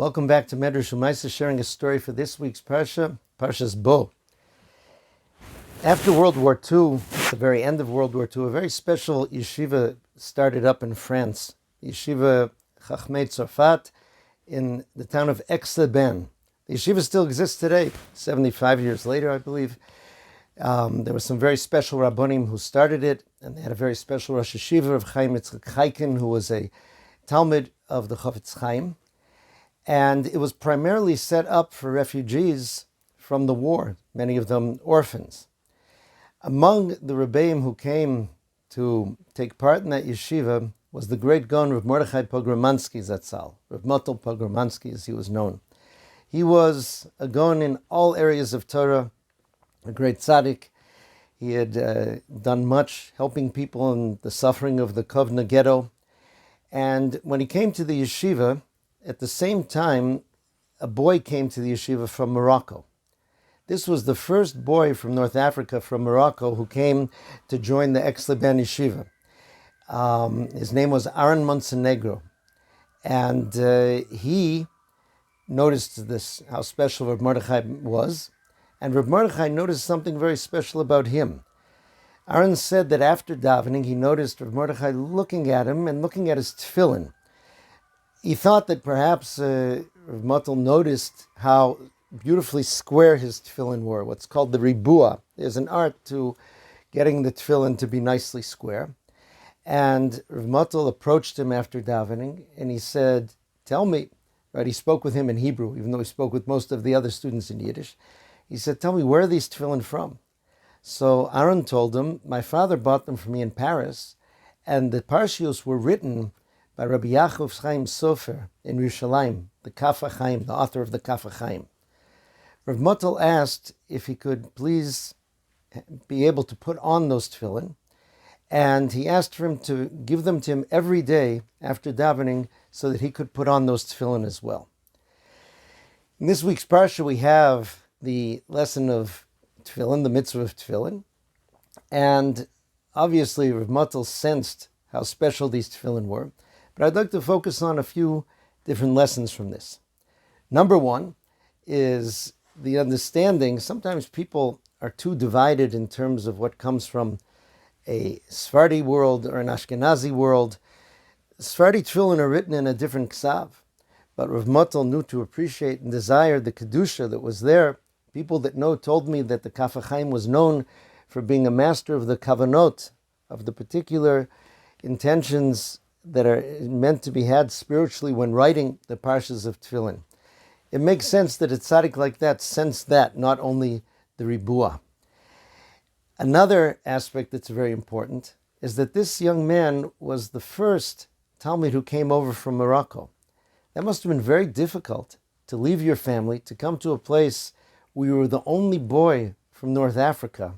Welcome back to Medrash Umaisa, sharing a story for this week's Parsha, Parshas Bo. After World War II, at the very end of World War II, a very special yeshiva started up in France, Yeshiva Chachmei Tzarfat, in the town of Aix-les-Bains. The yeshiva still exists today, 75 years later, I believe. There were some very special Rabbonim who started it, and they had a very special Rosh Yeshiva of Chaim Yitzchak Chaikin, who was a Talmud of the Chofetz Chaim. And it was primarily set up for refugees from the war, many of them orphans. Among the Rebbeim who came to take part in that yeshiva was the great Gaon Rav Mordechai Pogromansky Zatzal, Rav Motel Pogromansky as he was known. He was a Gaon in all areas of Torah, a great tzaddik. He had done much helping people in the suffering of the Kovna ghetto. And when he came to the yeshiva, at the same time, a boy came to the yeshiva from Morocco. This was the first boy from North Africa, from Morocco, who came to join the Aix-les-Bains yeshiva. His name was Aaron Montenegro. And he noticed this, how special Rav Mordechai was. And Rav Mordechai noticed something very special about him. Aaron said that after davening, he noticed Rav Mordechai looking at him and looking at his tefillin. He thought that perhaps Rav Motel noticed how beautifully square his tefillin were, what's called the ribua. There's an art to getting the tefillin to be nicely square. And Rav Motel approached him after davening, and he said, tell me, right? He spoke with him in Hebrew, even though he spoke with most of the other students in Yiddish. He said, tell me, where are these tefillin from? So Aaron told him, my father bought them for me in Paris, and the Parshios were written by Rabbi Yaakov Chaim Sofer in Yerushalayim, the Kaf HaChaim, the author of the Kaf HaChaim. Rav Motel asked if he could please be able to put on those tefillin, and he asked for him to give them to him every day after davening so that he could put on those tefillin as well. In this week's Parsha, we have the lesson of tefillin, the mitzvah of tefillin, and obviously Rav Motel sensed how special these tefillin were. But I'd like to focus on a few different lessons from this. Number one is the understanding, sometimes people are too divided in terms of what comes from a Sephardi world or an Ashkenazi world. Sephardi tefillin are written in a different ksav, but Rav Motel knew to appreciate and desire the kedusha that was there. People that know told me that the Kaf HaChaim was known for being a master of the kavanot, of the particular intentions that are meant to be had spiritually when writing the Parshas of tefillin. It makes sense that a tzaddik like that sensed that, not only the ribua. Another aspect that's very important is that this young man was the first Talmud who came over from Morocco. That must have been very difficult to leave your family, to come to a place where you were the only boy from North Africa.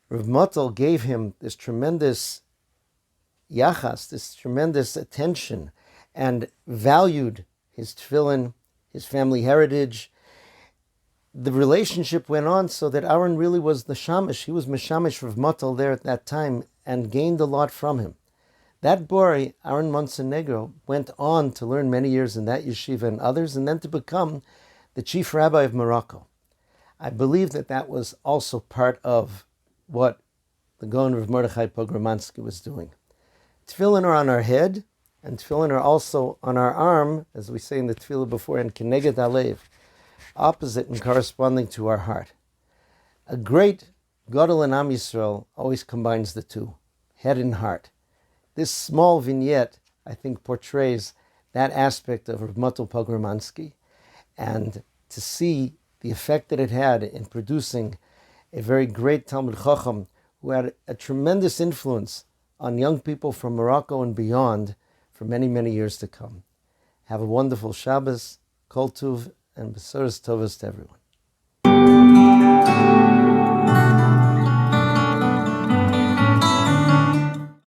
Rav Motel gave him this tremendous yachas, this tremendous attention, and valued his tefillin, his family heritage. The relationship went on so that Aaron really was the shamish. He was meshamish Rav Motel there at that time and gained a lot from him. That boy, Aaron Montenegro, went on to learn many years in that yeshiva and others, and then to become the chief rabbi of Morocco. I believe that that was also part of what the Gaon Rav Mordechai Pogromansky was doing. Tefillin are on our head, and tefillin are also on our arm, as we say in the tefillah before, and keneged alev, opposite and corresponding to our heart. A great gadol in Am Yisrael always combines the two, head and heart. This small vignette, I think, portrays that aspect of Rav Motel Pogromansky, and to see the effect that it had in producing a very great Talmud Chacham who had a tremendous influence on young people from Morocco and beyond for many, many years to come. Have a wonderful Shabbos, Kol Tuv, and Besoros Tovos to everyone.